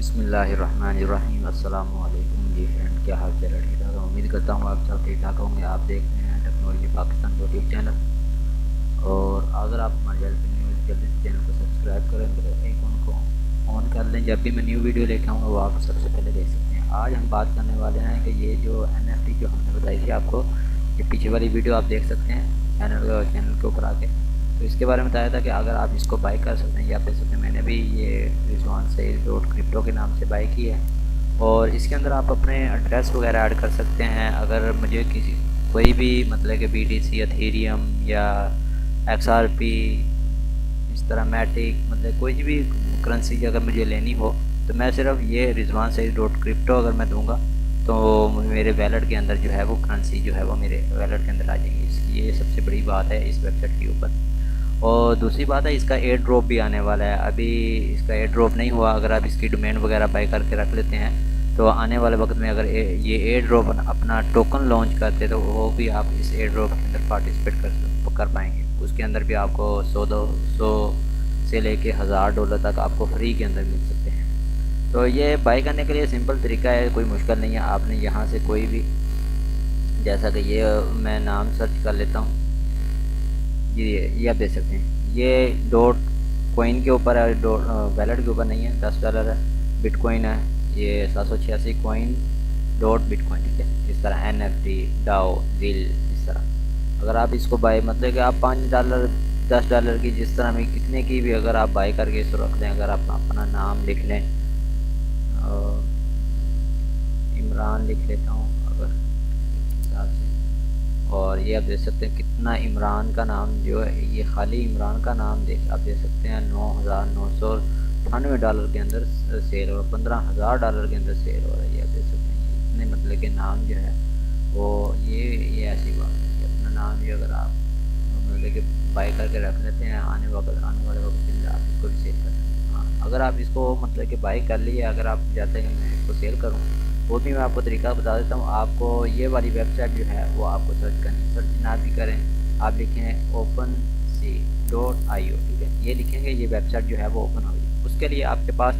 बिस्मिल्लाहिर्रहमानिर्रहीम। अस्सलामु अलैकुम जी फ्रेंड, क्या हाल चाल है? ठीक ठाक। उम्मीद करता हूँ आप सब ठीक ठाक होंगे। आप देख रहे हैं टेक्नोलॉजी पाकिस्तान यूट्यूब चैनल, और अगर आप हमारे चैनल पर न्यू जल्दी से चैनल को सब्सक्राइब करें, तो आइकन को ऑन कर लें। जब भी मैं न्यू वीडियो लेकर आऊँगा वो आप सबसे पहले देख सकते हैं। आज हम बात करने वाले हैं कि ये जो NFT जो हमने बताई थी आपको, ये पीछे वाली वीडियो आप देख सकते हैं चैनल के ऊपर आके। तो इसके बारे में बताया था कि अगर आप इसको बाई कर सकते हैं, या आप देख सकते हैं मैंने भी ये रिजवान सईद डॉट क्रिप्टो के नाम से बाई की है। और इसके अंदर आप अपने एड्रेस वगैरह ऐड कर सकते हैं। अगर मुझे किसी कोई भी मतलब कि BTC, एथेरियम या XRP, इस तरह मैटिक, मतलब कोई भी करेंसी अगर मुझे लेनी हो, तो मैं सिर्फ ये रिजवान सईद डॉट क्रिप्टो अगर मैं दूंगा तो मेरे वैलेट के अंदर जो है वो करेंसी जो है वो मेरे वैलेट के अंदर आ जाएगी। ये सबसे बड़ी बात है इस वेबसाइट के ऊपर। और दूसरी बात है, इसका एयर ड्रॉप भी आने वाला है। अभी इसका एयर ड्रॉप नहीं हुआ। अगर आप इसकी डोमेन वगैरह बाई करके रख लेते हैं तो आने वाले वक्त में अगर ये एयर ड्रॉप अपना टोकन लॉन्च करते तो वो भी आप इस एयर ड्रॉप के अंदर पार्टिसिपेट कर पाएंगे। उसके अंदर भी आपको 100-200 से लेके $1000 तक आपको फ्री के अंदर मिल सकते हैं। तो ये बाई करने के लिए सिंपल तरीका है, कोई मुश्किल नहीं है। आपने यहाँ से कोई भी, जैसा कि ये मैं नाम सर्च कर लेता हूँ, ये आप देख सकते हैं ये डॉट कॉइन के ऊपर है, वैलेट के ऊपर नहीं है। $10 है। बिटकॉइन है ये 786 कॉइन डॉट बिटकॉइन, ठीक है। इस तरह NFT, डाओ, जिल, इस तरह अगर आप इसको बाई मतलब कि आप $5, $10 की, जिस तरह में कितने की भी अगर आप बाई करके इसको रख दें, अगर आप अपना नाम लिख लें, इमरान लिख लेता हूँ अगर हिसाब से, और ये आप देख सकते हैं कितना इमरान का नाम जो है, ये खाली इमरान का नाम आप देख सकते हैं $9,998 के अंदर सेल हो, $15,000 के अंदर सेल हो रहा है। ये आप देख सकते हैं इतने मतलब के नाम जो है वो ये ऐसी बात है कि अपना नाम जो अगर आप मतलब कि बाई करके रख लेते हैं, आने वाले वक्त के अंदर आप इसको भी सेल कर सकते हैं। हाँ, अगर आप इसको मतलब कि बाई कर लिए, अगर आप चाहते हैं मैं इसको सेल करूँ, वो भी मैं आपको तरीका बता देता हूँ। आपको ये वाली वेबसाइट जो है वो आपको सर्च करनी, सर्च ना भी करें, आप लिखें OpenSea.io, ठीक है। ये लिखेंगे, ये वेबसाइट जो है वो ओपन होगी। उसके लिए आपके पास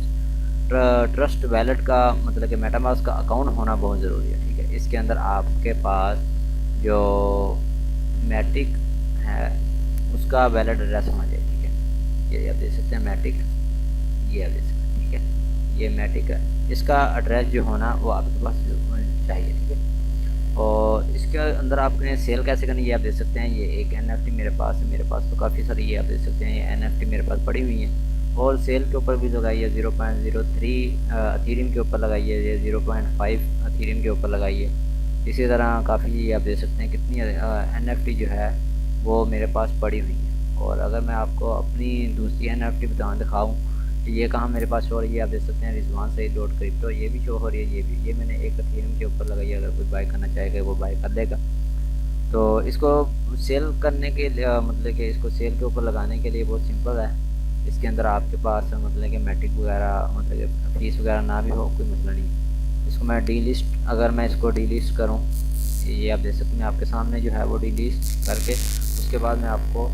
ट्रस्ट वैलेट का मतलब कि मेटामास्क का अकाउंट होना बहुत ज़रूरी है, ठीक है। इसके अंदर आपके पास जो मैटिक है उसका वैलेट एड्रेस होना चाहिए, ठीक है। ये आप देख सकते हैं मैटिक, ये आप देख सकते हैं, ठीक है। ये मैटिक है, इसका एड्रेस जो होना वो आपके पास चाहिए, ठीक है। और इसके अंदर आपने सेल कैसे करनी है, ये आप देख सकते हैं। ये एक NFT मेरे पास है, मेरे पास तो काफ़ी सारी, ये आप देख सकते हैं ये NFT मेरे पास पड़ी हुई हैं। और सेल के ऊपर भी लगाई है 0.03 अथीरियम के ऊपर लगाई है, ये 0.5 अथीरियम के ऊपर लगाई है। इसी तरह काफ़ी आप देख सकते हैं कितनी NFT जो है वो मेरे पास पड़ी हुई है। और अगर मैं आपको अपनी दूसरी NFT दिखाऊँ, ये कहाँ मेरे पास शो हो रही है, आप देख सकते हैं रिजवान सईद डॉट क्रिप्टो, ये भी शो हो रही है। ये भी, ये मैंने एक अथीरियम के ऊपर लगाई है। अगर कोई बाई करना चाहेगा वो बाई कर लेगा। तो इसको सेल करने के लिए मतलब कि इसको सेल के ऊपर लगाने के लिए बहुत सिंपल है। इसके अंदर आपके पास मतलब कि मैट्रिक वगैरह मतलब कि फीस वगैरह ना भी हो, कोई मसला नहीं। इसको मैं डीलिस्ट, अगर मैं इसको डीलिस्ट करूँ, ये आप देख सकते हैं आपके सामने जो है वो डीलिस्ट करके, उसके बाद मैं आपको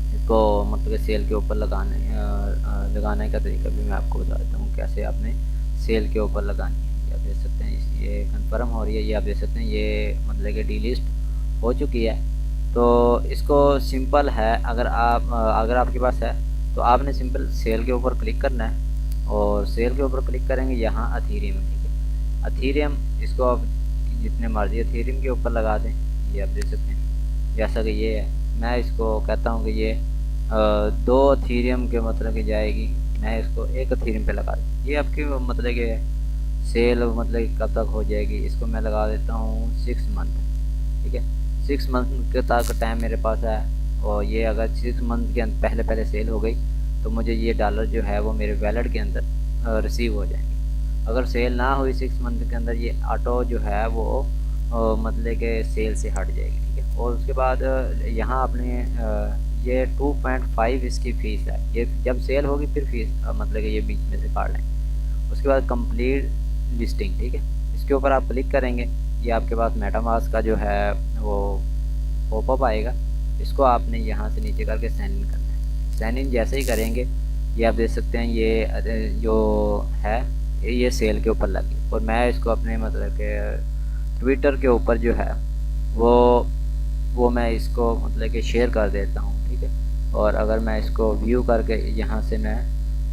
इसको मतलब कि सेल के ऊपर लगाने का तरीका भी मैं आपको बता देता हूँ, कैसे आपने सेल के ऊपर लगानी है। ये आप देख सकते हैं ये कंफर्म हो रही है, ये आप देख सकते हैं ये मतलब कि डीलिस्ट हो चुकी है। तो इसको सिंपल है, अगर आपके पास है तो आपने सिंपल सेल के ऊपर क्लिक करना है, और सेल के ऊपर क्लिक करेंगे यहाँ अथीरियम, ठीक है। अथीरियम, इसको आप जितने मर्जी अथीरियम के ऊपर लगा दें। ये आप देख सकते हैं जैसा कि ये है, मैं इसको कहता हूँ कि ये 2 अथीरियम के मतलब की जाएगी, मैं इसको 1 अथीरियम पे लगा दूँ। ये आपकी मतलब कि सेल मतलब कब तक हो जाएगी, इसको मैं लगा देता हूँ 6 मंथ, ठीक है। 6 मंथ के तक टाइम मेरे पास है। और ये अगर 6 मंथ के पहले सेल हो गई तो मुझे ये डॉलर जो है वो मेरे वैलेट के अंदर रिसीव हो जाएंगे। अगर सेल ना हुई 6 मंथ के अंदर, ये ऑटो जो है वो मतलब के सेल से हट जाएगी, ठीक है। और उसके बाद यहाँ आपने ये 2.5 इसकी फ़ीस है। ये जब सेल होगी फिर फीस मतलब कि ये बीच में से काट लेंगे। उसके बाद कंप्लीट लिस्टिंग, ठीक है। इसके ऊपर आप क्लिक करेंगे, ये आपके पास मेटामास्क का जो है वो पॉपअप आएगा। इसको आपने यहाँ से नीचे करके साइन इन करना है। साइन इन जैसे ही करेंगे, ये आप देख सकते हैं ये जो है ये सेल के ऊपर लगी और मैं इसको अपने मतलब के ट्विटर के ऊपर जो है वो मैं इसको मतलब कि शेयर कर देता हूँ, ठीक है। और अगर मैं इसको व्यू करके यहाँ से मैं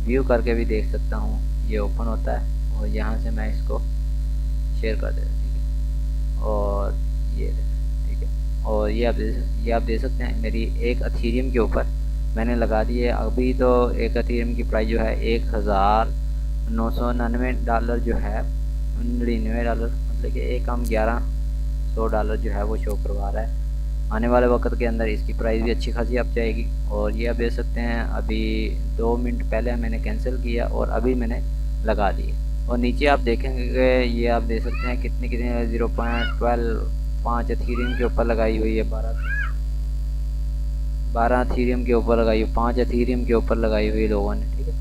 व्यू करके भी देख सकता हूँ, ये ओपन होता है और यहाँ से मैं इसको शेयर कर देता हूँ, ठीक है। और ये ठीक है, और ये आप देख सकते हैं मेरी एक अथीरियम के ऊपर मैंने लगा दी है। अभी तो एक अथीरियम की प्राइस जो है $1999 जो है, $99 मतलब कि एक कम $1100 जो है वो शो करवा रहा है। आने वाले वक्त के अंदर इसकी प्राइस भी अच्छी खासी अप जाएगी। और ये आप देख सकते हैं अभी 2 मिनट पहले मैंने कैंसिल किया और अभी मैंने लगा दी। और नीचे आप देखेंगे ये आप देख सकते हैं कितनी 0.12 5 एथीरियम के ऊपर लगाई हुई है, 12 एथीरियम के ऊपर लगाई हुई, 5 एथीरियम के ऊपर लगाई हुई लोगों ने, ठीक है।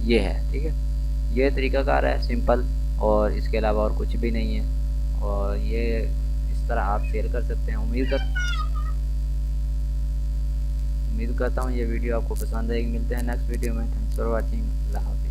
ये है, ठीक है, ये तरीकाकार है सिंपल, और इसके अलावा और कुछ भी नहीं है। और ये इस तरह आप सेल कर सकते हैं। उम्मीद करता हूँ ये वीडियो आपको पसंद आएगी। मिलते हैं नेक्स्ट वीडियो में। Thanks for watching. अल्लाह हाफ़िज़।